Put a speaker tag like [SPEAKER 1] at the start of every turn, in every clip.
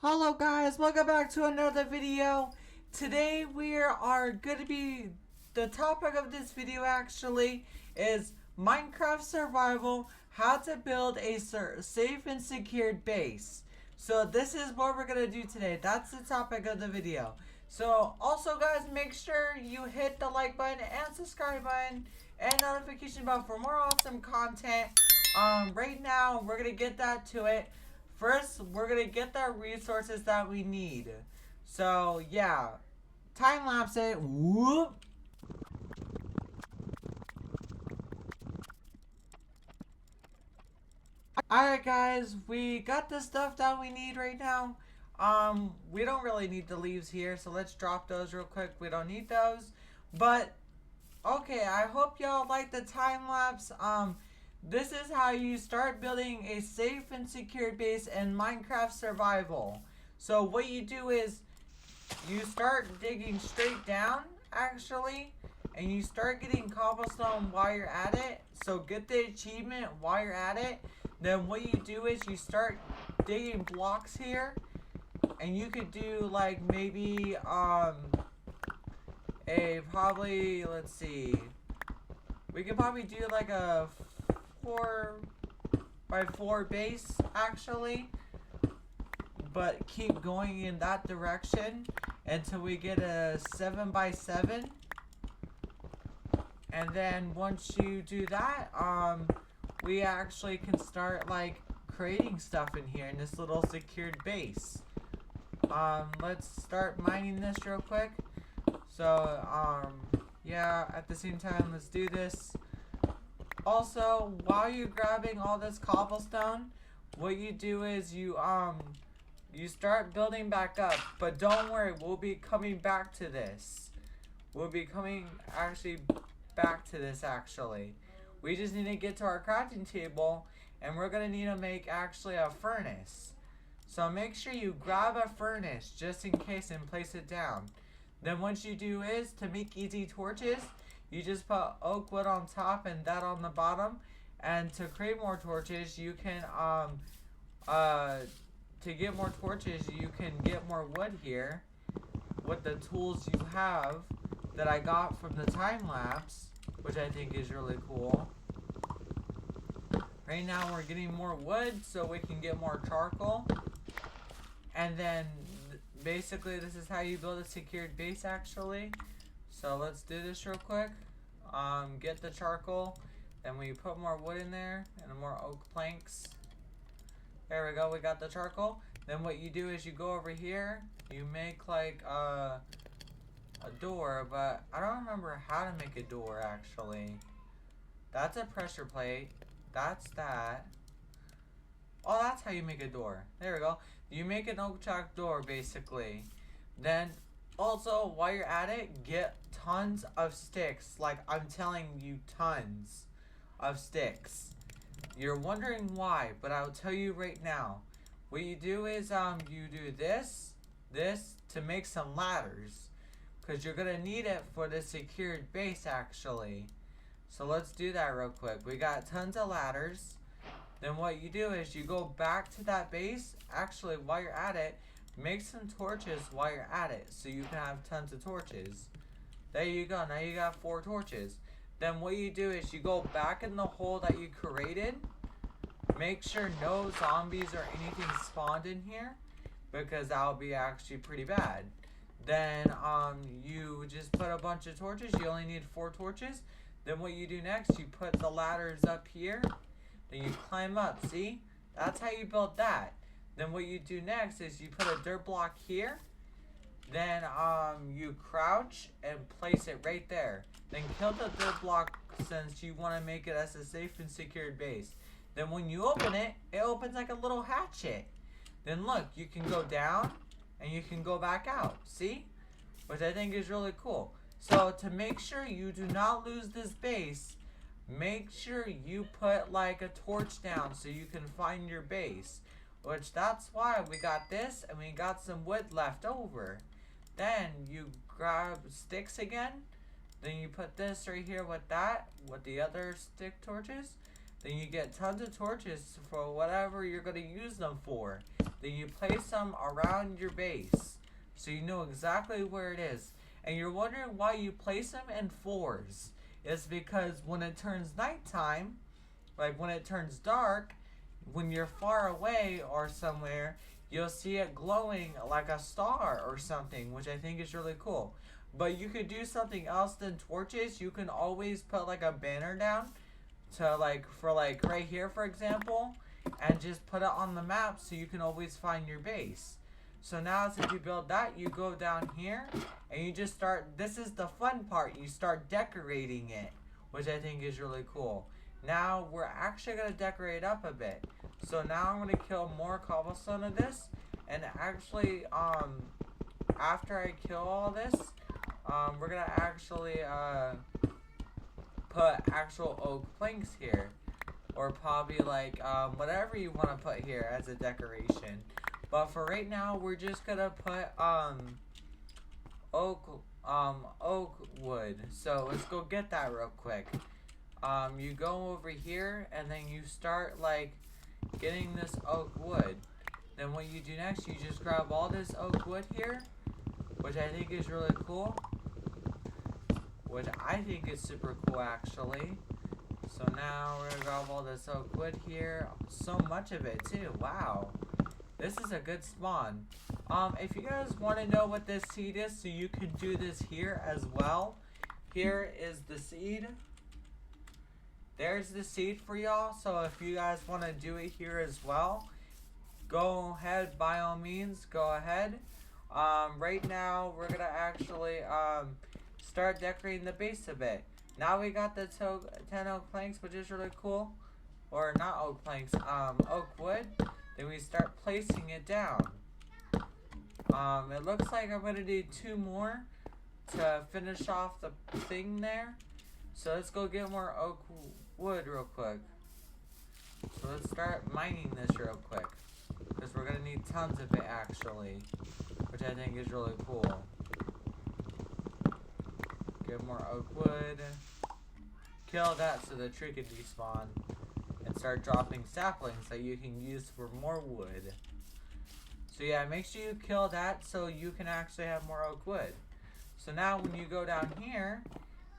[SPEAKER 1] Hello guys, welcome back to another video. Today we are going to be, the topic of this video actually is Minecraft Survival, how to build a safe and secured base. So this is what we're going to do today. That's the topic of the video. So also guys, make sure you hit the like button and subscribe button and notification bell for more awesome content. Right now we're going to get that to it. First, we're gonna get the resources that we need. So yeah, time lapse it. Whoop. Alright guys, we got the stuff that we need right now. We don't really need the leaves here, so let's drop those real quick. We don't need those. But okay, I hope y'all like the time lapse. This is how you start building a safe and secure base in Minecraft Survival. So what you do is you start digging straight down, actually, and you start getting cobblestone while you're at it. So get the achievement while you're at it. Then what you do is you start digging blocks here, and you could do like maybe a probably, let's see, we could probably do like a 4x4 base actually, but keep going in that direction until we get a 7x7. And then once you do that, we actually can start like creating stuff in here in this little secured base. Let's start mining this real quick. So yeah, at the same time, let's do this. Also, while you're grabbing all this cobblestone, what you do is you start building back up. But don't worry, we'll be coming back to this. We'll be coming actually back to this actually. We just need to get to our crafting table, and we're gonna need to make actually a furnace. So make sure you grab a furnace just in case and place it down. Then what you do is, to make easy torches, you just put oak wood on top and that on the bottom. And to create more torches, you can to get more torches, you can get more wood here with the tools you have that I got from the time lapse, which I think is really cool. Right now we're getting more wood so we can get more charcoal. And then basically this is how you build a secured base actually. So let's do this real quick. Get the charcoal, then we put more wood in there and more oak planks. There we go, we got the charcoal. Then what you do is you go over here, you make like a door, but I don't remember how to make a door actually. That's a pressure plate. That's that. Oh, that's how you make a door. There we go. You make an oak chalk door basically. Then also, while you're at it, get tons of sticks. Like, I'm telling you, tons of sticks. You're wondering why, but I'll tell you right now. What you do is, you do this to make some ladders. Because you're going to need it for the secured base, actually. So let's do that real quick. We got tons of ladders. Then what you do is you go back to that base. Actually, while you're at it, make some torches while you're at it so you can have tons of torches. There you go. Now you got 4 torches. Then what you do is you go back in the hole that you created. Make sure no zombies or anything spawned in here, because that'll be actually pretty bad. Then you just put a bunch of torches. You only need 4 torches. Then what you do next, you put the ladders up here. Then you climb up. See? That's how you build that. Then what you do next is you put a dirt block here. Then you crouch and place it right there. Then kill the dirt block since you want to make it as a safe and secured base. Then when you open it, it opens like a little hatchet. Then look, you can go down and you can go back out. See? Which I think is really cool. So to make sure you do not lose this base, make sure you put like a torch down so you can find your base. Which that's why we got this and we got some wood left over. Then you grab sticks again. Then you put this right here with that, with the other stick torches. Then you get tons of torches for whatever you're going to use them for. Then you place them around your base, so you know exactly where it is. And you're wondering why you place them in fours. It's because when it turns nighttime, like when it turns dark, when you're far away or somewhere, you'll see it glowing like a star or something, which I think is really cool. But you could do something else than torches. You can always put like a banner down to for right here, for example, and just put it on the map so you can always find your base. So now since you build that, you go down here and you just start, this is the fun part, you start decorating it, which I think is really cool. Now we're actually going to decorate up a bit. So now I'm going to kill more cobblestone of this, and actually after I kill all this, we're going to actually put actual oak planks here, or probably like whatever you want to put here as a decoration. But for right now, we're just gonna put oak wood. So let's go get that real quick. You go over here and then you start like getting this oak wood. Then what you do next, you just grab all this oak wood here, which I think is really cool. Which I think is super cool actually. So now we're gonna grab all this oak wood here. So much of it too, wow. This is a good spawn. If you guys want to know what this seed is, so you can do this here as well. Here is the seed. There's the seed for y'all. So if you guys want to do it here as well, go ahead, by all means, go ahead. Right now, we're going to actually start decorating the base a bit. Now we got the 10 oak planks, which is really cool. Or not oak planks, oak wood. Then we start placing it down. It looks like I'm gonna do 2 more to finish off the thing there. So let's go get more oak wood real quick. So let's start mining this real quick, because we're gonna need tons of it actually, which I think is really cool. Get more oak wood. Kill that so the tree can despawn. And start dropping saplings that you can use for more wood. So yeah, make sure you kill that so you can actually have more oak wood. So now when you go down here,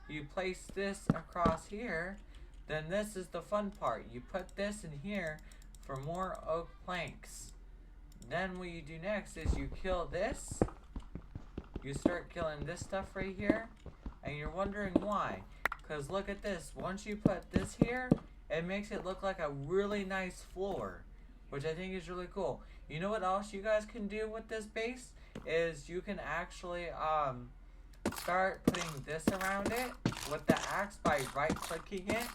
[SPEAKER 1] you place this across here, then this is the fun part. You put this in here for more oak planks. Then what you do next is you kill this. You start killing this stuff right here. And you're wondering why. Because look at this. Once you put this here, it makes it look like a really nice floor, which I think is really cool. You know what else you guys can do with this base? Is you can actually start putting this around it with the axe by right-clicking it,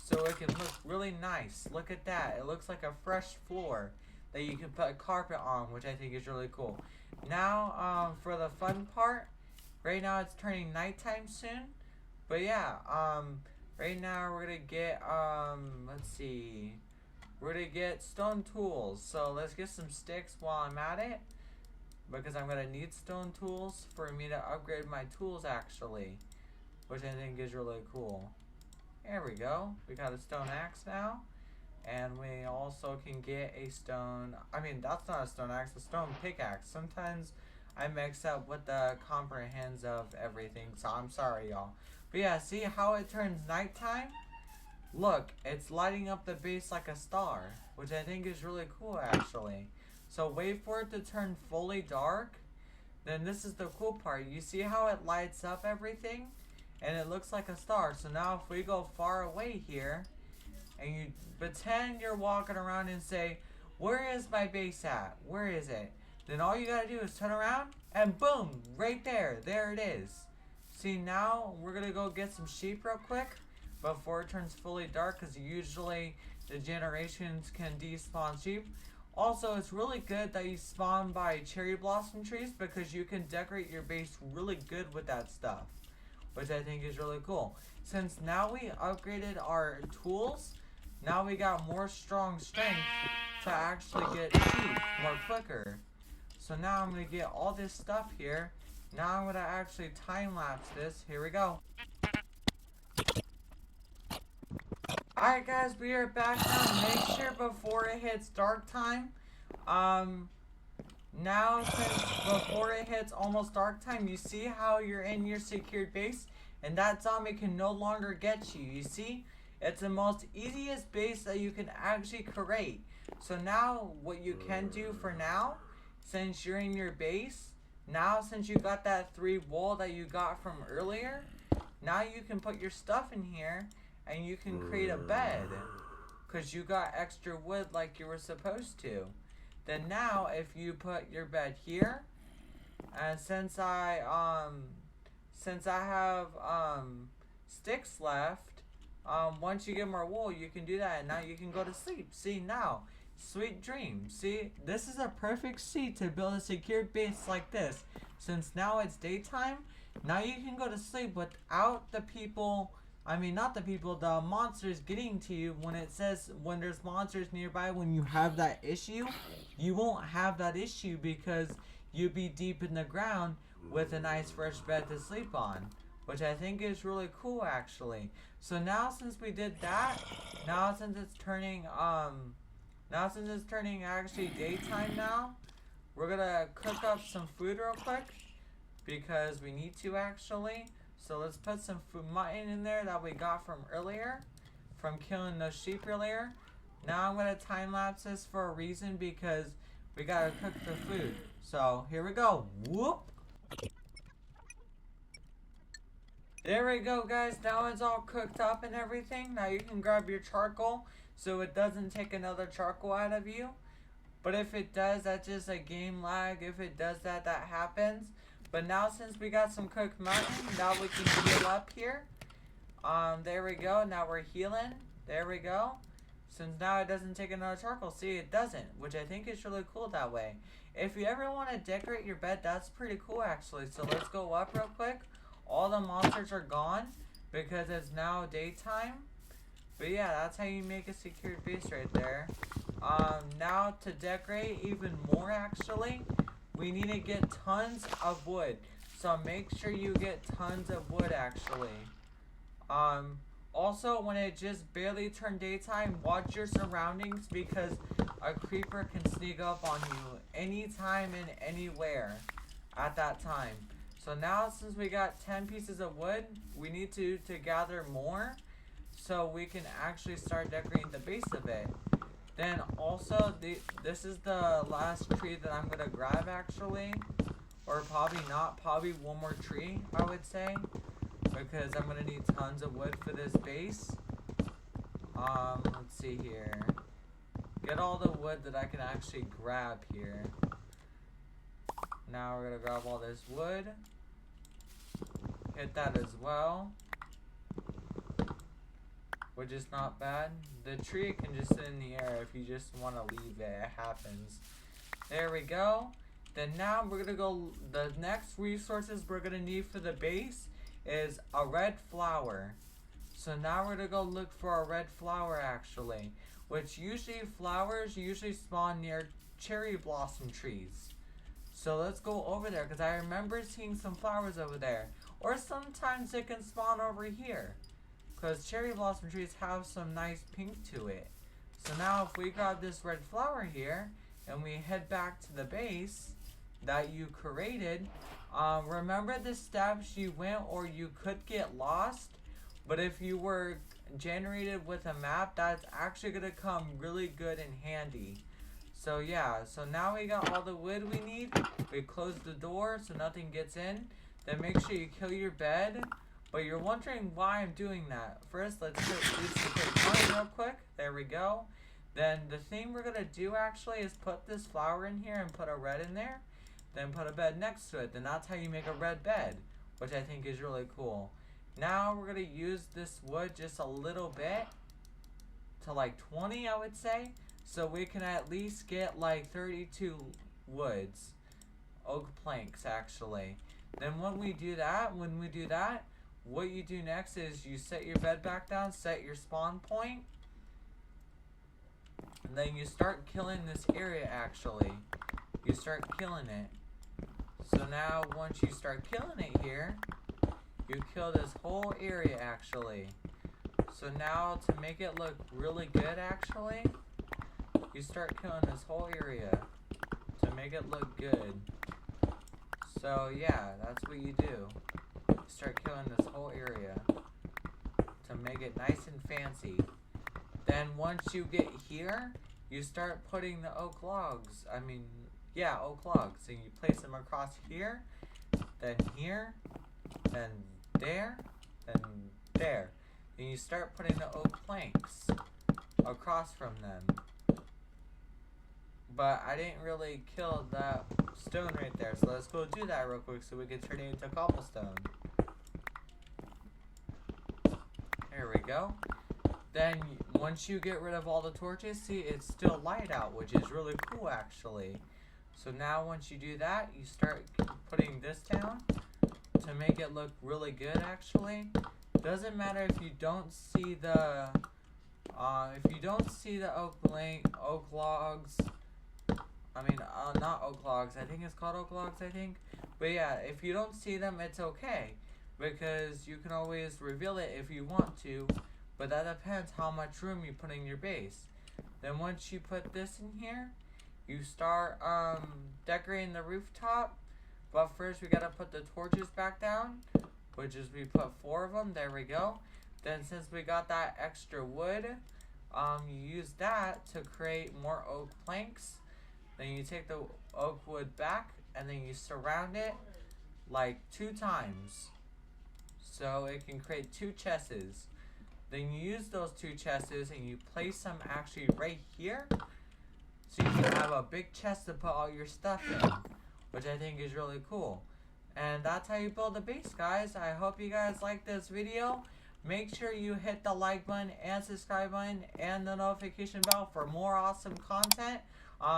[SPEAKER 1] so it can look really nice. Look at that. It looks like a fresh floor that you can put a carpet on, which I think is really cool. Now, for the fun part, right now it's turning nighttime soon, but yeah, right now we're gonna get, let's see, we're gonna get stone tools. So let's get some sticks while I'm at it, because I'm gonna need stone tools for me to upgrade my tools actually, which I think is really cool. There we go. We got a stone axe now, and we also can get a stone, I mean that's not a stone axe, a stone pickaxe. Sometimes I mix up with the comprehends of everything, so I'm sorry y'all. But yeah, see how it turns nighttime? Look, it's lighting up the base like a star, which I think is really cool actually. So wait for it to turn fully dark, then this is the cool part. You see how it lights up everything? And it looks like a star. So now if we go far away here, and you pretend you're walking around and say, where is my base at? Where is it? Then all you gotta do is turn around, and boom, right there, there it is. See, now we're gonna go get some sheep real quick before it turns fully dark, because usually the generations can despawn sheep. Also, it's really good that you spawn by cherry blossom trees, because you can decorate your base really good with that stuff, which I think is really cool. Since now we upgraded our tools, now we got more strong strength to actually get sheep more quicker. So now I'm going to get all this stuff here. Now I'm going to actually time lapse this. Here we go. Alright guys, we are back now. Make sure before it hits dark time, now since before it hits almost dark time, you see how you're in your secured base and that zombie can no longer get you. You see? It's the most easiest base that you can actually create. So now what you can do for now, since you're in your base, now since you got that 3 wool that you got from earlier, now you can put your stuff in here and you can create a bed because you got extra wood like you were supposed to. Then now if you put your bed here, and since I have sticks left, once you get more wool you can do that and now you can go to sleep. See now, sweet dreams. See, this is a perfect seat to build a secured base like this. Since now it's daytime, now you can go to sleep without the people, the monsters getting to you. When it says when there's monsters nearby, when you have that issue, you won't have that issue because you'll be deep in the ground with a nice fresh bed to sleep on, which I think is really cool actually. So now since we did that, now since it's turning actually daytime now, we're gonna cook up some food real quick because we need to actually. So let's put some mutton in there that we got from earlier, from killing those sheep earlier. Now I'm gonna time lapse this for a reason because we gotta cook the food. So here we go. Whoop. There we go guys, now it's all cooked up and everything. Now you can grab your charcoal so it doesn't take another charcoal out of you. But if it does, that's just a game lag. If it does that, that happens. But now since we got some cooked mutton, now we can heal up here. There we go, now we're healing. There we go. Since now it doesn't take another charcoal. See, it doesn't, which I think is really cool that way. If you ever want to decorate your bed, that's pretty cool actually. So let's go up real quick. All the monsters are gone because it's now daytime. But yeah, that's how you make a secured base right there. Now to decorate even more actually, we need to get tons of wood. So make sure you get tons of wood actually. Also when it just barely turned daytime, watch your surroundings because a creeper can sneak up on you anytime and anywhere at that time. So now since we got 10 pieces of wood, we need to gather more so we can actually start decorating the base of it. Then also, this is the last tree that I'm gonna grab actually, or probably not, probably one more tree I would say, because I'm gonna need tons of wood for this base. Let's see here, get all the wood that I can actually grab here. Now we're gonna grab all this wood, hit that as well, which is not bad. The tree can just sit in the air if you just want to leave it. It happens. There we go. Then now we're going to go, the next resources we're going to need for the base is a red flower. So now we're going to go look for a red flower actually, which usually flowers usually spawn near cherry blossom trees. So let's go over there because I remember seeing some flowers over there. Or sometimes it can spawn over here, because cherry blossom trees have some nice pink to it. So now if we grab this red flower here and we head back to the base that you created, remember the steps you went or you could get lost, but if you were generated with a map, that's actually going to come really good and handy. So yeah, so now we got all the wood we need. We close the door so nothing gets in. Then make sure you kill your bed. But you're wondering why I'm doing that. First, let's do some quick real quick. There we go. Then the thing we're going to do actually is put this flower in here and put a red in there. Then put a bed next to it. Then that's how you make a red bed, which I think is really cool. Now we're going to use this wood just a little bit to like 20, I would say. So we can at least get like 32 woods. Oak planks actually. Then when we do that, what you do next is you set your bed back down, set your spawn point, and then you start killing this area actually. You start killing it. So now once you start killing it here, you kill this whole area actually. So now to make it look really good actually, you start killing this whole area to make it look good. So yeah, that's what you do. You start killing this whole area to make it nice and fancy. Then once you get here, you start putting the oak logs. Oak logs. And you place them across here, then here, then there, then there. And you start putting the oak planks across from them. But I didn't really kill that stone right there, so let's go do that real quick so we can turn it into cobblestone. There we go. Then once you get rid of all the torches, see, it's still light out, which is really cool actually. So now once you do that, you start putting this down to make it look really good actually. Doesn't matter if you don't see the oak logs. Not oak logs. I think it's called oak logs, I think. But yeah, if you don't see them, it's okay. Because you can always reveal it if you want to. But that depends how much room you put in your base. Then once you put this in here, you start decorating the rooftop. But first we gotta put the torches back down, which is we put 4 of them. There we go. Then since we got that extra wood, you use that to create more oak planks. Then you take the oak wood back and then you surround it like 2 times. So it can create 2 chests. Then you use those 2 chests and you place them actually right here. So you can have a big chest to put all your stuff in, which I think is really cool. And that's how you build a base, guys. I hope you guys like this video. Make sure you hit the like button and subscribe button and the notification bell for more awesome content.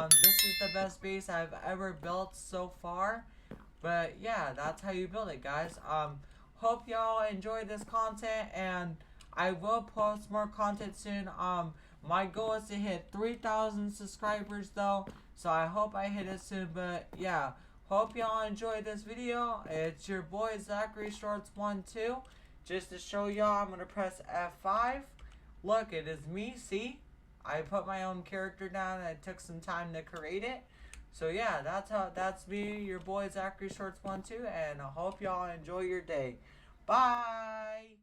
[SPEAKER 1] This is the best base I've ever built so far. But yeah, that's how you build it, guys. Hope y'all enjoy this content, and I will post more content soon. My goal is to hit 3,000 subscribers though, so I hope I hit it soon. But yeah, hope y'all enjoyed this video. It's your boy Zachary Shorts 12. Just to show y'all, I'm gonna press F5. Look, it is me. See, I put my own character down and it took some time to create it. So yeah, that's me, your boy Zachary Shorts 12, and I hope y'all enjoy your day. Bye.